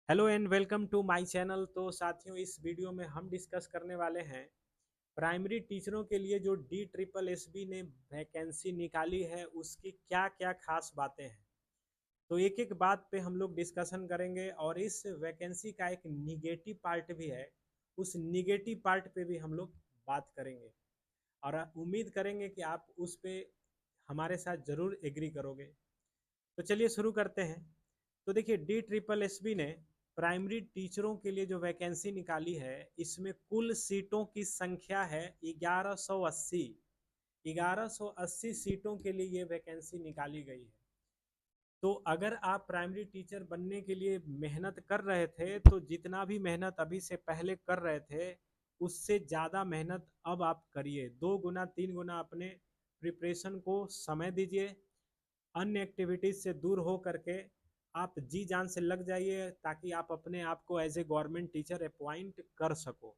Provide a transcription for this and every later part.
Hello and welcome to my channel. तो साथियों, इस वीडियो में हम डिस्कस करने वाले हैं प्राइमरी टीचरों के लिए जो DSSB ने वैकेंसी निकाली है उसकी क्या क्या खास बातें हैं। तो एक एक बात पे हम लोग डिस्कशन करेंगे और इस वैकेंसी का एक निगेटिव पार्ट भी है, उस निगेटिव पार्ट पे भी हम लोग बात करेंगे और उम्मीद करेंगे कि आप उस पे हमारे साथ ज़रूर एग्री करोगे। तो चलिए शुरू करते हैं। तो देखिए, DSSB ने प्राइमरी टीचरों के लिए जो वैकेंसी निकाली है, इसमें कुल सीटों की संख्या है 1180। 1180 सीटों के लिए ये वैकेंसी निकाली गई है। तो अगर आप प्राइमरी टीचर बनने के लिए मेहनत कर रहे थे, तो जितना भी मेहनत अभी से पहले कर रहे थे उससे ज़्यादा मेहनत अब आप करिए। 2 गुना 3 गुना अपने प्रिपरेशन को समय दीजिए। अन्य एक्टिविटीज से दूर हो करके आप जी जान से लग जाइए ताकि आप अपने आप को as a government teacher appoint कर सको।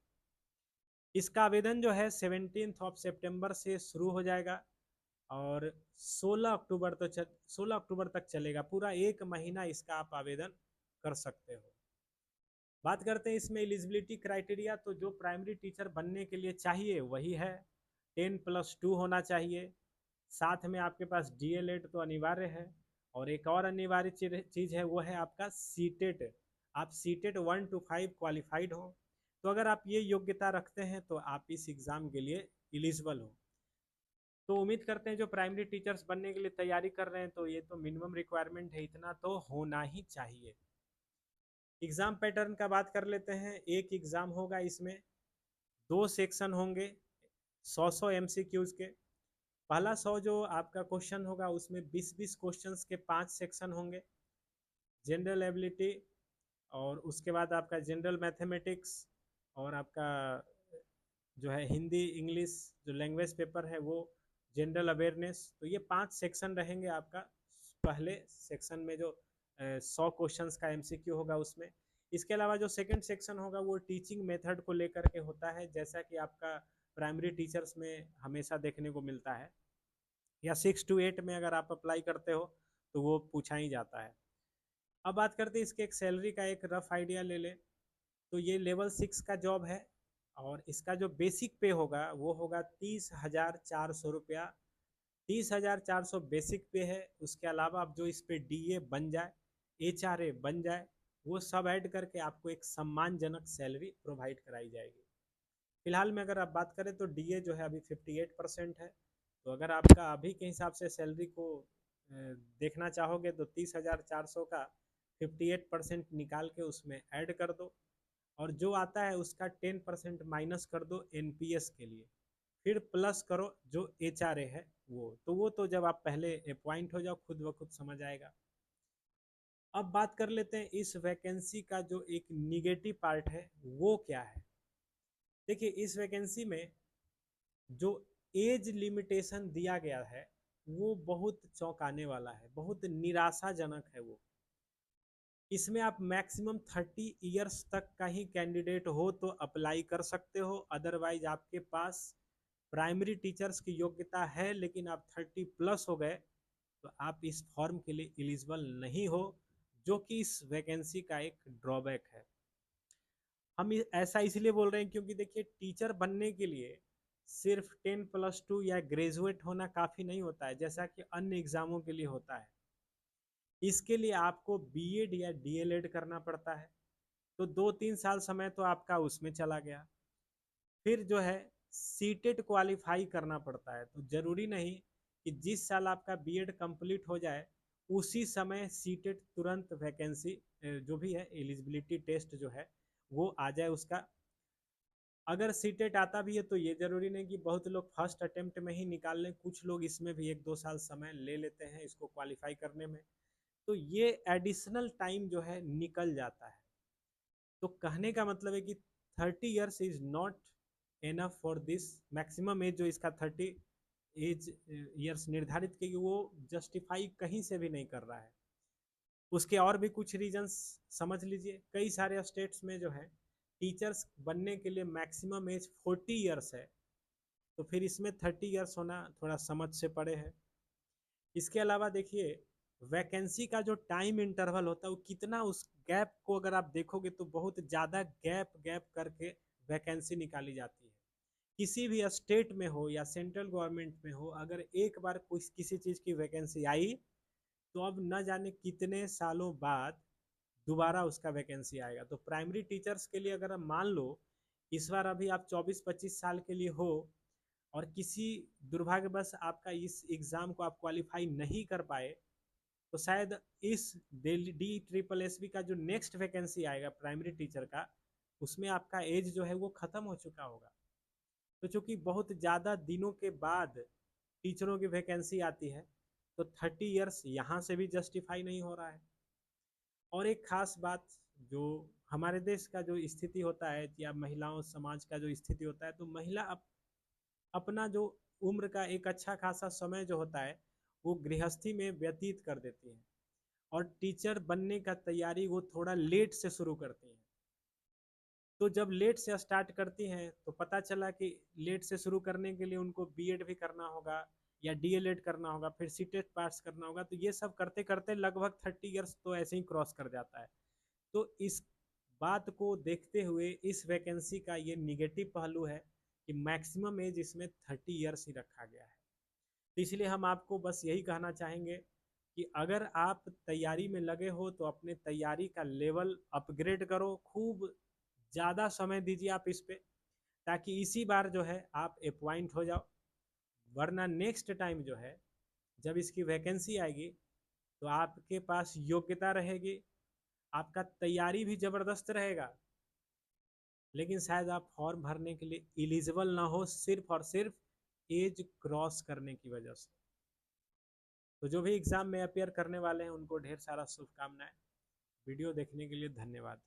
इसका आवेदन जो है 17 से शुरू हो जाएगा और 16 अक्टूबर तक चलेगा। पूरा एक महीना इसका आप आवेदन कर सकते हो। बात करते हैं इसमें एलिजिबिलिटी क्राइटेरिया। तो जो प्राइमरी टीचर बनने के लिए चाहिए वही है, 10+2 होना चाहिए। साथ में आपके पास DLED तो अनिवार्य है। और एक और अनिवार्य चीज़ है, वो है आपका सीटेट। आप सीटेट 1 to 5 क्वालिफाइड हो। तो अगर आप ये योग्यता रखते हैं तो आप इस एग्ज़ाम के लिए एलिजिबल हो। तो उम्मीद करते हैं जो प्राइमरी टीचर्स बनने के लिए तैयारी कर रहे हैं, तो ये तो मिनिमम रिक्वायरमेंट है, इतना तो होना ही चाहिए। एग्ज़ाम पैटर्न का बात कर लेते हैं। एक एग्ज़ाम होगा, इसमें 2 सेक्शन होंगे 100 MCQs के। पहला 100 जो आपका क्वेश्चन होगा उसमें 20-20 क्वेश्चंस के 5 सेक्शन होंगे। जनरल एबिलिटी, और उसके बाद आपका जनरल मैथमेटिक्स, और आपका जो है हिंदी इंग्लिश जो लैंग्वेज पेपर है वो, जनरल अवेयरनेस। तो ये 5 सेक्शन रहेंगे आपका पहले सेक्शन में जो 100 क्वेश्चंस का MCQ होगा उसमें। इसके अलावा जो सेकंड सेक्शन होगा वो टीचिंग मेथड को लेकर के होता है, जैसा कि आपका प्राइमरी टीचर्स में हमेशा देखने को मिलता है, या 6 to 8 में अगर आप अप्लाई करते हो तो वो पूछा ही जाता है। अब बात करते हैं इसके एक सैलरी का, एक रफ आइडिया ले ले। तो ये लेवल 6 का जॉब है और इसका जो बेसिक पे होगा वो होगा 30,400 रुपया। 30,400 बेसिक पे है। उसके अलावा आप जो इस पे DA बन जाए, HRA बन जाए, वो सब ऐड करके आपको एक सम्मानजनक सैलरी प्रोवाइड कराई जाएगी। फिलहाल में अगर आप बात करें तो DA जो है अभी 58% है। तो अगर आपका अभी के हिसाब से सैलरी को देखना चाहोगे तो 30,400 का 58% निकाल के उसमें ऐड कर दो, और जो आता है उसका 10% माइनस कर दो NPS के लिए। फिर प्लस करो जो HRA है वो तो जब आप पहले अपॉइंट हो जाओ खुद ब खुद समझ आएगा। अब बात कर लेते हैं इस वैकेंसी का जो एक निगेटिव पार्ट है वो क्या है। देखिए, इस वैकेंसी में जो एज लिमिटेशन दिया गया है वो बहुत चौंकाने वाला है, बहुत निराशाजनक है वो। इसमें आप मैक्सिमम 30 इयर्स तक का ही कैंडिडेट हो तो अप्लाई कर सकते हो। अदरवाइज आपके पास प्राइमरी टीचर्स की योग्यता है लेकिन आप 30+ हो गए तो आप इस फॉर्म के लिए एलिजिबल नहीं हो, जो कि इस वैकेंसी का एक ड्रॉबैक है। हम ऐसा इसलिए बोल रहे हैं क्योंकि देखिए, टीचर बनने के लिए सिर्फ 10+2 या ग्रेजुएट होना काफ़ी नहीं होता है, जैसा कि अन्य एग्जामों के लिए होता है। इसके लिए आपको BEd या DLED करना पड़ता है। तो 2-3 साल समय तो आपका उसमें चला गया। फिर जो है सीटेट क्वालिफाई करना पड़ता है। तो ज़रूरी नहीं कि जिस साल आपका BEd कंप्लीट हो जाए उसी समय सीटेट तुरंत वैकेंसी जो भी है एलिजिबिलिटी टेस्ट जो है वो आ जाए उसका। अगर सीटेट आता भी है तो ये ज़रूरी नहीं कि बहुत लोग फर्स्ट अटेम्प्ट में ही निकाल लें, कुछ लोग इसमें भी 1-2 साल समय ले लेते हैं इसको क्वालिफाई करने में। तो ये एडिशनल टाइम जो है निकल जाता है। तो कहने का मतलब है कि 30 years is not enough for this. Maximum age जो इसका 30 एज ईयर्स निर्धारित की वो जस्टिफाई कहीं से भी नहीं कर रहा है। उसके और भी कुछ रीजंस समझ लीजिए। कई सारे स्टेट्स में जो है टीचर्स बनने के लिए मैक्सिमम एज 40 इयर्स है, तो फिर इसमें 30 इयर्स होना थोड़ा समझ से परे है। इसके अलावा देखिए, वैकेंसी का जो टाइम इंटरवल होता है वो कितना उस गैप को अगर आप देखोगे तो बहुत ज़्यादा गैप गैप करके वैकेंसी निकाली जाती है। किसी भी स्टेट में हो या सेंट्रल गवर्नमेंट में हो, अगर एक बार कुछ किसी चीज़ की वैकेंसी आई तो अब न जाने कितने सालों बाद दोबारा उसका वैकेंसी आएगा। तो प्राइमरी टीचर्स के लिए अगर हम मान लो इस बार अभी आप 24-25 साल के लिए हो और किसी दुर्भाग्यवश आपका इस एग्ज़ाम को आप क्वालिफाई नहीं कर पाए, तो शायद इस DSSS का जो नेक्स्ट वैकेंसी आएगा प्राइमरी टीचर का, उसमें आपका एज जो है वो ख़त्म हो चुका होगा। तो चूंकि बहुत ज़्यादा दिनों के बाद टीचरों की वैकेंसी आती है, तो 30 इयर्स यहाँ से भी जस्टिफाई नहीं हो रहा है। और एक खास बात, जो हमारे देश का जो स्थिति होता है या महिलाओं समाज का जो स्थिति होता है, तो महिला अपना जो उम्र का एक अच्छा खासा समय जो होता है वो गृहस्थी में व्यतीत कर देती हैं और टीचर बनने का तैयारी वो थोड़ा लेट से शुरू करती हैं। तो जब लेट से स्टार्ट करती हैं तो पता चला कि लेट से शुरू करने के लिए उनको बीएड भी करना होगा या डीएलएड करना होगा, फिर सीटेट पास करना होगा। तो ये सब करते करते लगभग 30 इयर्स तो ऐसे ही क्रॉस कर जाता है। तो इस बात को देखते हुए इस वैकेंसी का ये निगेटिव पहलू है कि मैक्सिमम एज इसमें 30 इयर्स ही रखा गया है। तो इसलिए हम आपको बस यही कहना चाहेंगे कि अगर आप तैयारी में लगे हो तो अपने तैयारी का लेवल अपग्रेड करो, खूब ज़्यादा समय दीजिए आप इस पे, ताकि इसी बार जो है आप अपॉइंट हो जाओ। वरना नेक्स्ट टाइम जो है जब इसकी वैकेंसी आएगी तो आपके पास योग्यता रहेगी, आपका तैयारी भी ज़बरदस्त रहेगा, लेकिन शायद आप फॉर्म भरने के लिए एलिजिबल ना हो सिर्फ और सिर्फ एज क्रॉस करने की वजह से। तो जो भी एग्ज़ाम में अपेयर करने वाले हैं उनको ढेर सारा शुभकामनाएं। वीडियो देखने के लिए धन्यवाद।